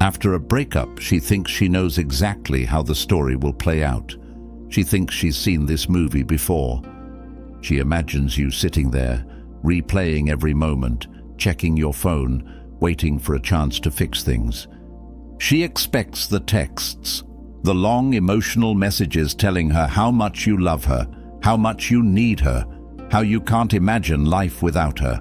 After a breakup, she thinks she knows exactly how the story will play out. She thinks she's seen this movie before. She imagines you sitting there, replaying every moment, checking your phone, waiting for a chance to fix things. She expects the texts, the long emotional messages telling her how much you love her, how much you need her, how you can't imagine life without her.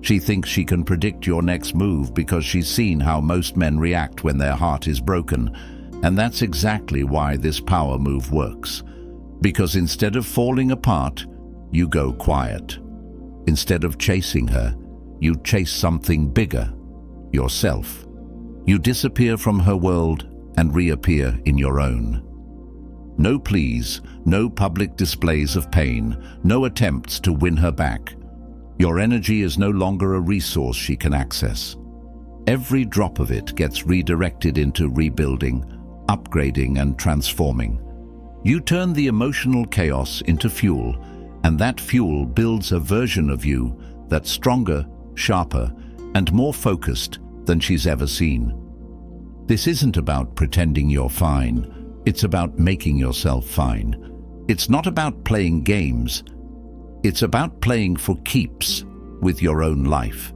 She thinks she can predict your next move because she's seen how most men react when their heart is broken. And that's exactly why this power move works. Because instead of falling apart, you go quiet. Instead of chasing her, you chase something bigger, yourself. You disappear from her world and reappear in your own. No pleas, no public displays of pain, no attempts to win her back. Your energy is no longer a resource she can access. Every drop of it gets redirected into rebuilding, upgrading, and transforming. You turn the emotional chaos into fuel, and that fuel builds a version of you that's stronger, sharper, and more focused than she's ever seen. This isn't about pretending you're fine. It's about making yourself fine. It's not about playing games. It's about playing for keeps with your own life.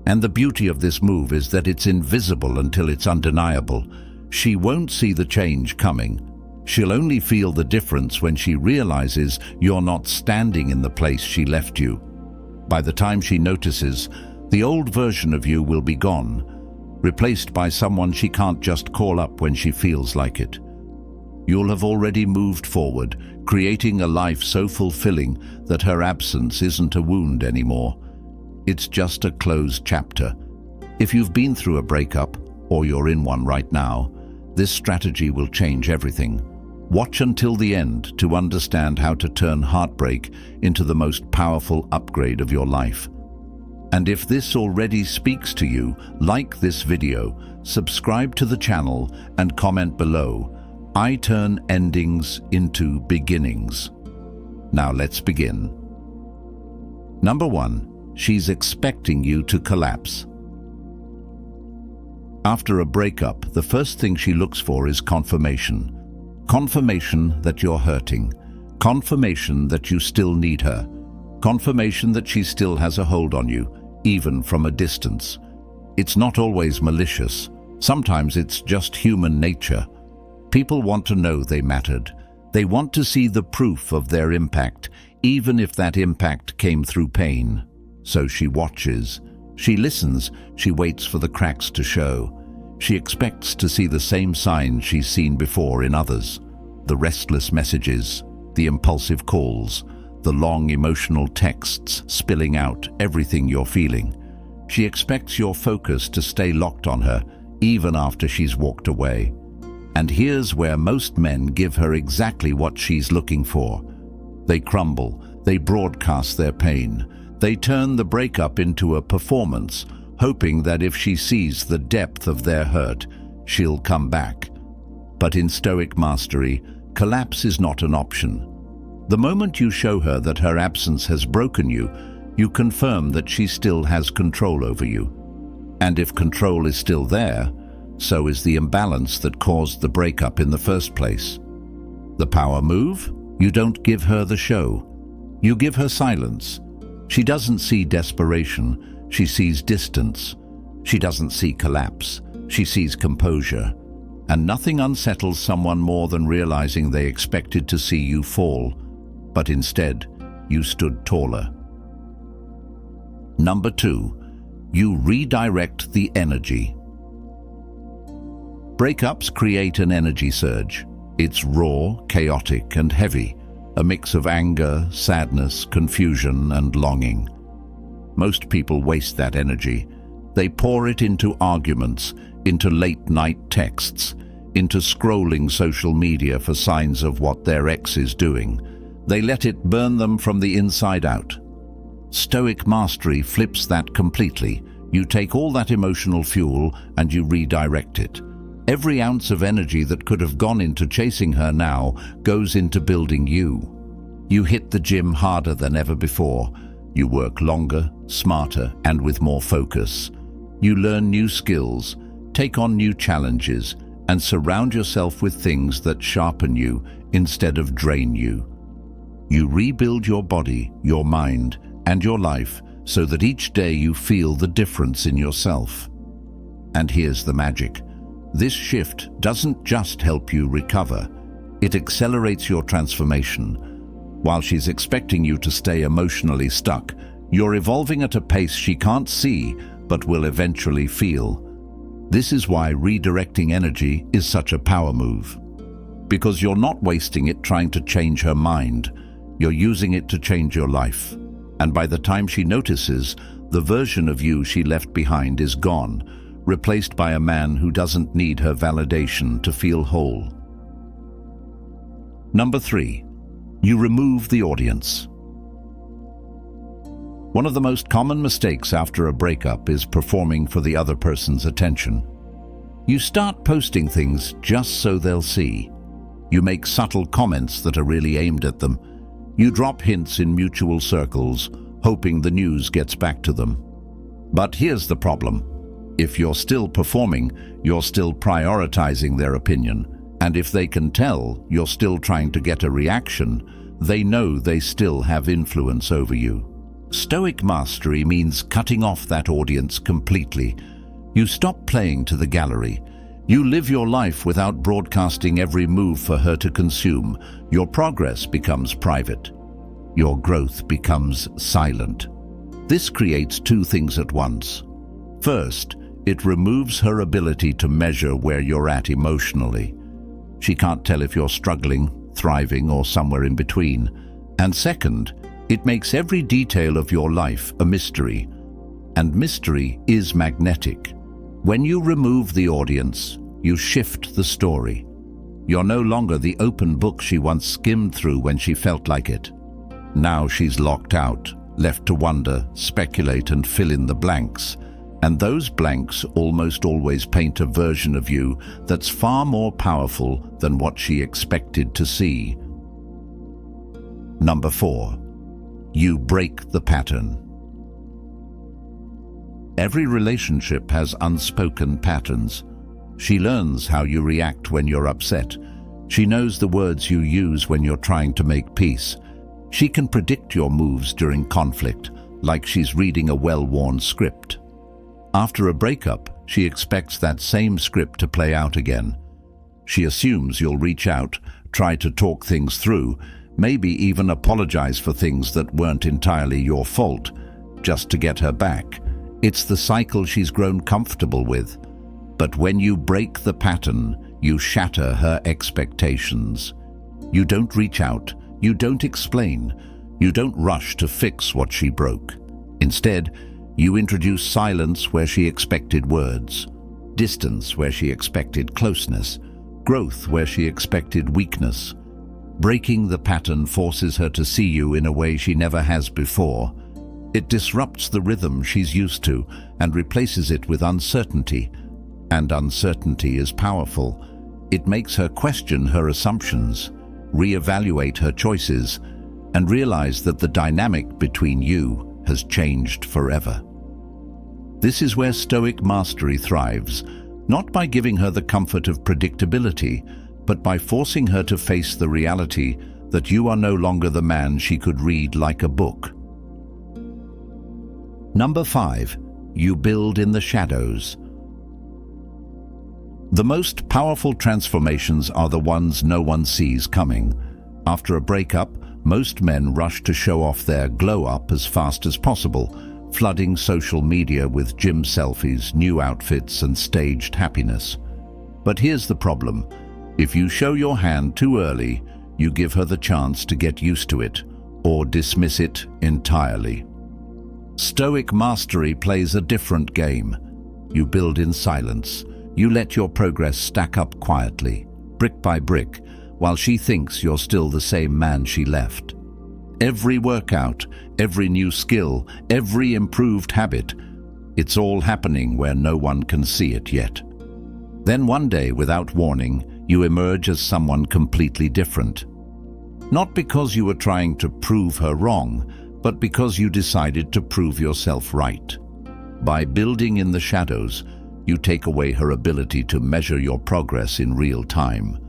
And the beauty of this move is that it's invisible until it's undeniable. She won't see the change coming. She'll only feel the difference when she realizes you're not standing in the place she left you. By the time she notices, the old version of you will be gone, replaced by someone she can't just call up when she feels like it. You'll have already moved forward, creating a life so fulfilling that her absence isn't a wound anymore. It's just a closed chapter. If you've been through a breakup, or you're in one right now, this strategy will change everything. Watch until the end to understand how to turn heartbreak into the most powerful upgrade of your life. And if this already speaks to you, like this video, subscribe to the channel, and comment below. I turn endings into beginnings. Now let's begin. Number 1, she's expecting you to collapse. After a breakup, the first thing she looks for is confirmation. Confirmation that you're hurting. Confirmation that you still need her. Confirmation that she still has a hold on you, even from a distance. It's not always malicious. Sometimes it's just human nature. People want to know they mattered. They want to see the proof of their impact, even if that impact came through pain. So she watches. She listens. She waits for the cracks to show. She expects to see the same signs she's seen before in others. The restless messages, the impulsive calls, the long emotional texts spilling out everything you're feeling. She expects your focus to stay locked on her, even after she's walked away. And here's where most men give her exactly what she's looking for. They crumble, they broadcast their pain. They turn the breakup into a performance, hoping that if she sees the depth of their hurt, she'll come back. But in Stoic mastery, collapse is not an option. The moment you show her that her absence has broken you, you confirm that she still has control over you. And if control is still there, so is the imbalance that caused the breakup in the first place. The power move? You don't give her the show. You give her silence. She doesn't see desperation. She sees distance. She doesn't see collapse. She sees composure. And nothing unsettles someone more than realizing they expected to see you fall, but instead, you stood taller. Number 2, you redirect the energy. Breakups create an energy surge. It's raw, chaotic, and heavy, a mix of anger, sadness, confusion, and longing. Most people waste that energy. They pour it into arguments, into late-night texts, into scrolling social media for signs of what their ex is doing. They let it burn them from the inside out. Stoic mastery flips that completely. You take all that emotional fuel and you redirect it. Every ounce of energy that could have gone into chasing her now goes into building you. You hit the gym harder than ever before. You work longer, smarter, and with more focus. You learn new skills, Take on new challenges and surround yourself with things that sharpen you instead of drain you. You rebuild your body, your mind, and your life so that each day you feel the difference in yourself. And here's the magic. This shift doesn't just help you recover, it accelerates your transformation. While she's expecting you to stay emotionally stuck, you're evolving at a pace she can't see but will eventually feel. This is why redirecting energy is such a power move. Because you're not wasting it trying to change her mind, you're using it to change your life. And by the time she notices, the version of you she left behind is gone, replaced by a man who doesn't need her validation to feel whole. Number 3. You remove the audience. One of the most common mistakes after a breakup is performing for the other person's attention. You start posting things just so they'll see. You make subtle comments that are really aimed at them. You drop hints in mutual circles, hoping the news gets back to them. But here's the problem. If you're still performing, you're still prioritizing their opinion. And if they can tell you're still trying to get a reaction, they know they still have influence over you. Stoic mastery means cutting off that audience completely. You stop playing to the gallery. You live your life without broadcasting every move for her to consume. Your progress becomes private. Your growth becomes silent. This creates two things at once. First, it removes her ability to measure where you're at emotionally. She can't tell if you're struggling, thriving, or somewhere in between. And second, it makes every detail of your life a mystery. And mystery is magnetic. When you remove the audience, you shift the story. You're no longer the open book she once skimmed through when she felt like it. Now she's locked out, left to wonder, speculate, and fill in the blanks. And those blanks almost always paint a version of you that's far more powerful than what she expected to see. Number 4. You break the pattern. Every relationship has unspoken patterns. She learns how you react when you're upset. She knows the words you use when you're trying to make peace. She can predict your moves during conflict, like she's reading a well-worn script. After a breakup, she expects that same script to play out again. She assumes you'll reach out, try to talk things through, maybe even apologize for things that weren't entirely your fault, just to get her back. It's the cycle she's grown comfortable with. But when you break the pattern, you shatter her expectations. You don't reach out, you don't explain, you don't rush to fix what she broke. Instead, you introduce silence where she expected words, distance where she expected closeness, growth where she expected weakness. Breaking the pattern forces her to see you in a way she never has before. It disrupts the rhythm she's used to and replaces it with uncertainty. And uncertainty is powerful. It makes her question her assumptions, reevaluate her choices, and realize that the dynamic between you has changed forever. This is where Stoic mastery thrives, not by giving her the comfort of predictability, but by forcing her to face the reality that you are no longer the man she could read like a book. Number 5. You build in the shadows. The most powerful transformations are the ones no one sees coming. After a breakup, most men rush to show off their glow-up as fast as possible, flooding social media with gym selfies, new outfits, and staged happiness. But here's the problem. If you show your hand too early, you give her the chance to get used to it, or dismiss it entirely. Stoic mastery plays a different game. You build in silence. You let your progress stack up quietly, brick by brick, while she thinks you're still the same man she left. Every workout, every new skill, every improved habit, it's all happening where no one can see it yet. Then one day, without warning, you emerge as someone completely different. Not because you were trying to prove her wrong, but because you decided to prove yourself right. By building in the shadows, You take away her ability to measure your progress in real time.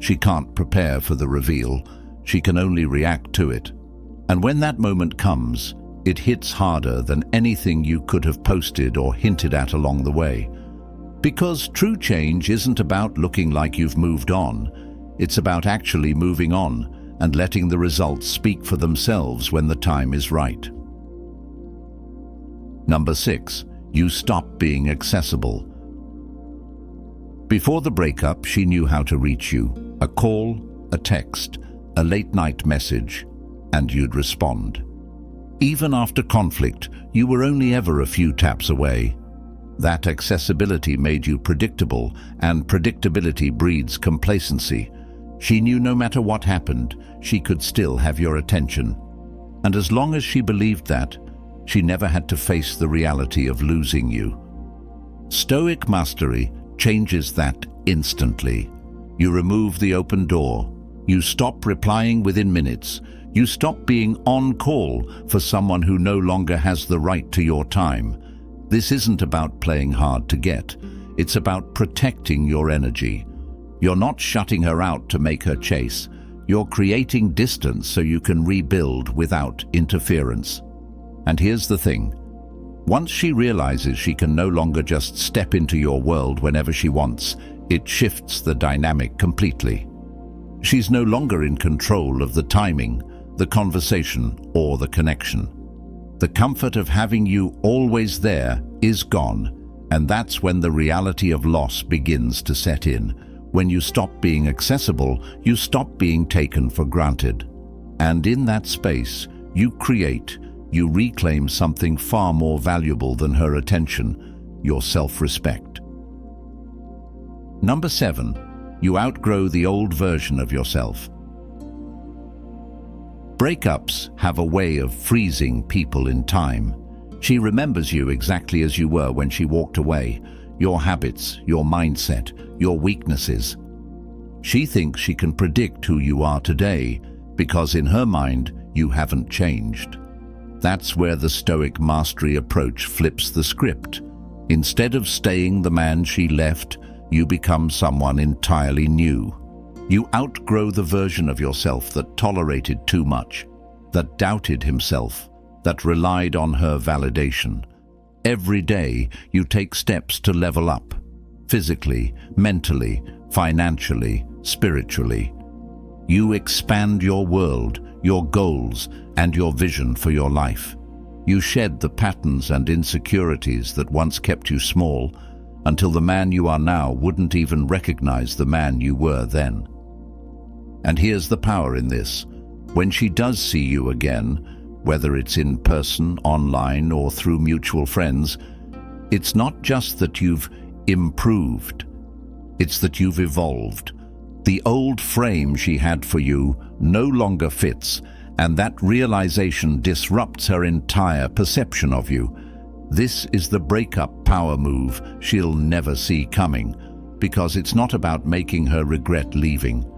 She can't prepare for the reveal, she can only react to it. And when that moment comes, it hits harder than anything you could have posted or hinted at along the way. Because true change isn't about looking like you've moved on, it's about actually moving on and letting the results speak for themselves when the time is right. Number 6. You stop being accessible. Before the breakup, she knew how to reach you. A call, a text, a late-night message, and you'd respond. Even after conflict, you were only ever a few taps away. That accessibility made you predictable, and predictability breeds complacency. She knew no matter what happened, she could still have your attention. And as long as she believed that, she never had to face the reality of losing you. Stoic mastery changes that instantly. You remove the open door. You stop replying within minutes. You stop being on call for someone who no longer has the right to your time. This isn't about playing hard to get. It's about protecting your energy. You're not shutting her out to make her chase. You're creating distance so you can rebuild without interference. And here's the thing. Once she realizes she can no longer just step into your world whenever she wants, it shifts the dynamic completely. She's no longer in control of the timing, the conversation, or the connection. The comfort of having you always there is gone, and that's when the reality of loss begins to set in. When you stop being accessible, you stop being taken for granted. And in that space, you reclaim something far more valuable than her attention, your self-respect. Number 7. You outgrow the old version of yourself. Breakups have a way of freezing people in time. She remembers you exactly as you were when she walked away, your habits, your mindset, your weaknesses. She thinks she can predict who you are today because in her mind, you haven't changed. That's where the Stoic mastery approach flips the script. Instead of staying the man she left, you become someone entirely new. You outgrow the version of yourself that tolerated too much, that doubted himself, that relied on her validation. Every day, you take steps to level up, physically, mentally, financially, spiritually. You expand your world, your goals, and your vision for your life. You shed the patterns and insecurities that once kept you small, until the man you are now wouldn't even recognize the man you were then. And here's the power in this. When she does see you again, whether it's in person, online, or through mutual friends, it's not just that you've improved, it's that you've evolved. The old frame she had for you no longer fits, and that realization disrupts her entire perception of you. This is the breakup power move she'll never see coming, because it's not about making her regret leaving.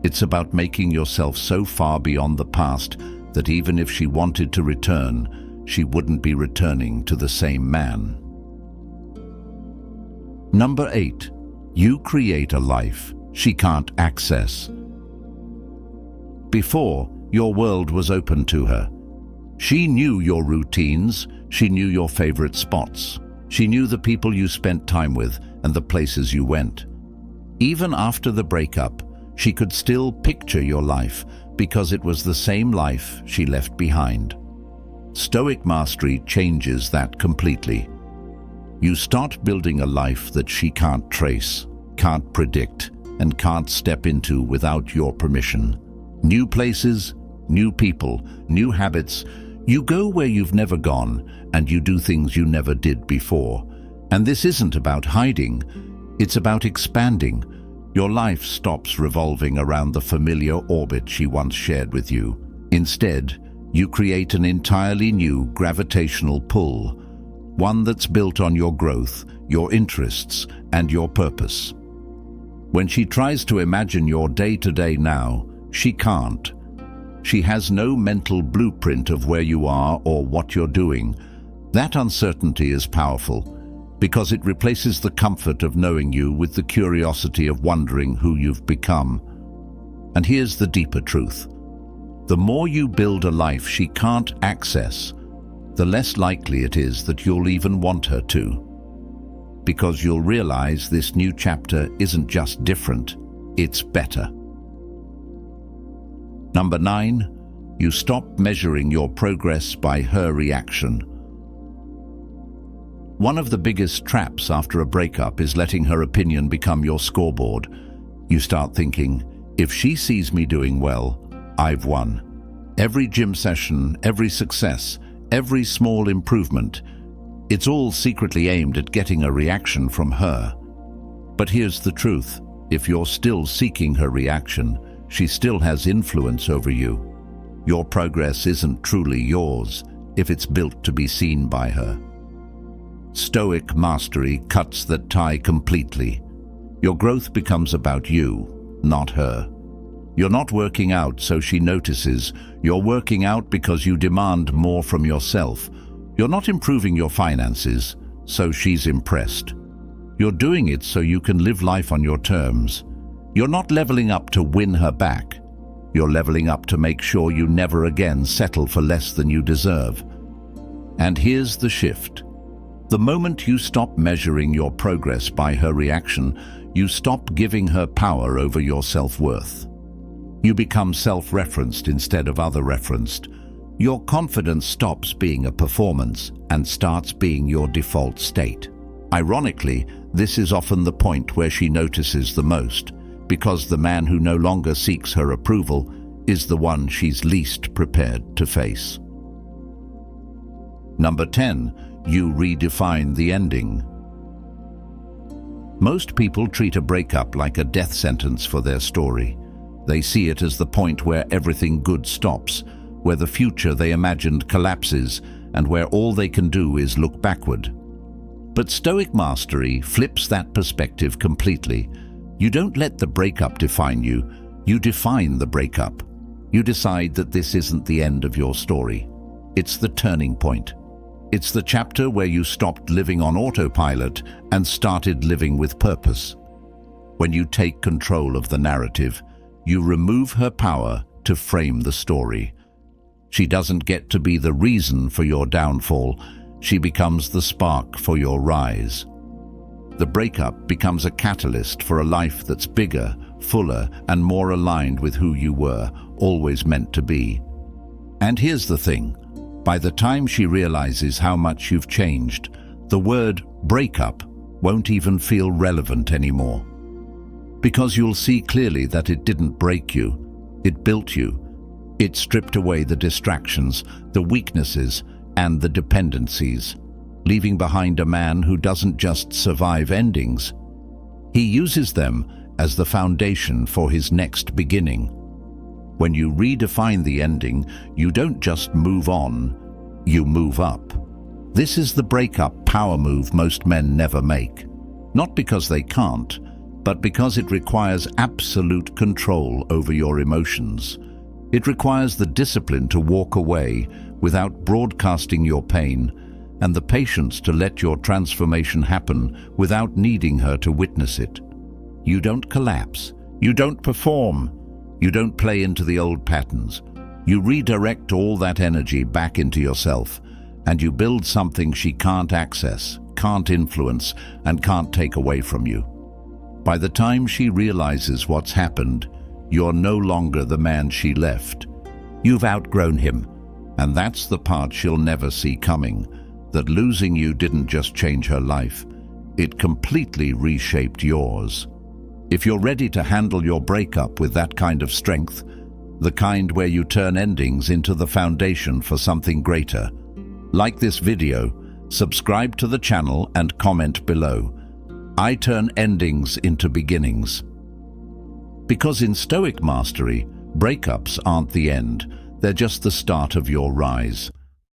It's about making yourself so far beyond the past that even if she wanted to return, she wouldn't be returning to the same man. Number 8. You create a life she can't access. Before, your world was open to her. She knew your routines, she knew your favorite spots, she knew the people you spent time with and the places you went. Even after the breakup, she could still picture your life because it was the same life she left behind. Stoic mastery changes that completely. You start building a life that she can't trace, can't predict, and can't step into without your permission. New places, new people, new habits. You go where you've never gone, and you do things you never did before. And this isn't about hiding, it's about expanding. Your life stops revolving around the familiar orbit she once shared with you. Instead, you create an entirely new gravitational pull, one that's built on your growth, your interests, and your purpose. When she tries to imagine your day-to-day now, she can't. She has no mental blueprint of where you are or what you're doing. That uncertainty is powerful. Because it replaces the comfort of knowing you with the curiosity of wondering who you've become. And here's the deeper truth. The more you build a life she can't access, the less likely it is that you'll even want her to. Because you'll realize this new chapter isn't just different, it's better. Number 9, you stop measuring your progress by her reaction. One of the biggest traps after a breakup is letting her opinion become your scoreboard. You start thinking, if she sees me doing well, I've won. Every gym session, every success, every small improvement, it's all secretly aimed at getting a reaction from her. But here's the truth. If you're still seeking her reaction, she still has influence over you. Your progress isn't truly yours if it's built to be seen by her. Stoic mastery cuts that tie completely. Your growth becomes about you, not her. You're not working out so she notices. You're working out because you demand more from yourself. You're not improving your finances so she's impressed. You're doing it so you can live life on your terms. You're not leveling up to win her back. You're leveling up to make sure you never again settle for less than you deserve. And here's the shift. The moment you stop measuring your progress by her reaction, you stop giving her power over your self-worth. You become self-referenced instead of other-referenced. Your confidence stops being a performance and starts being your default state. Ironically, this is often the point where she notices the most, because the man who no longer seeks her approval is the one she's least prepared to face. Number 10, you redefine the ending. Most people treat a breakup like a death sentence for their story. They see it as the point where everything good stops, where the future they imagined collapses, and where all they can do is look backward. But Stoic mastery flips that perspective completely. You don't let the breakup define you, you define the breakup. You decide that this isn't the end of your story. It's the turning point. It's the chapter where you stopped living on autopilot and started living with purpose. When you take control of the narrative, you remove her power to frame the story. She doesn't get to be the reason for your downfall. She becomes the spark for your rise. The breakup becomes a catalyst for a life that's bigger, fuller, and more aligned with who you were, always meant to be. And here's the thing. By the time she realizes how much you've changed, the word breakup won't even feel relevant anymore. Because you'll see clearly that it didn't break you, it built you. It stripped away the distractions, the weaknesses, and the dependencies, leaving behind a man who doesn't just survive endings. He uses them as the foundation for his next beginning. When you redefine the ending, you don't just move on, you move up. This is the breakup power move most men never make. Not because they can't, but because it requires absolute control over your emotions. It requires the discipline to walk away without broadcasting your pain, and the patience to let your transformation happen without needing her to witness it. You don't collapse. You don't perform. You don't play into the old patterns. You redirect all that energy back into yourself, and you build something she can't access, can't influence, and can't take away from you. By the time she realizes what's happened, you're no longer the man she left. You've outgrown him, and that's the part she'll never see coming, that losing you didn't just change her life, it completely reshaped yours. If you're ready to handle your breakup with that kind of strength, the kind where you turn endings into the foundation for something greater, like this video, subscribe to the channel and comment below. I turn endings into beginnings. Because in Stoic mastery, breakups aren't the end, they're just the start of your rise.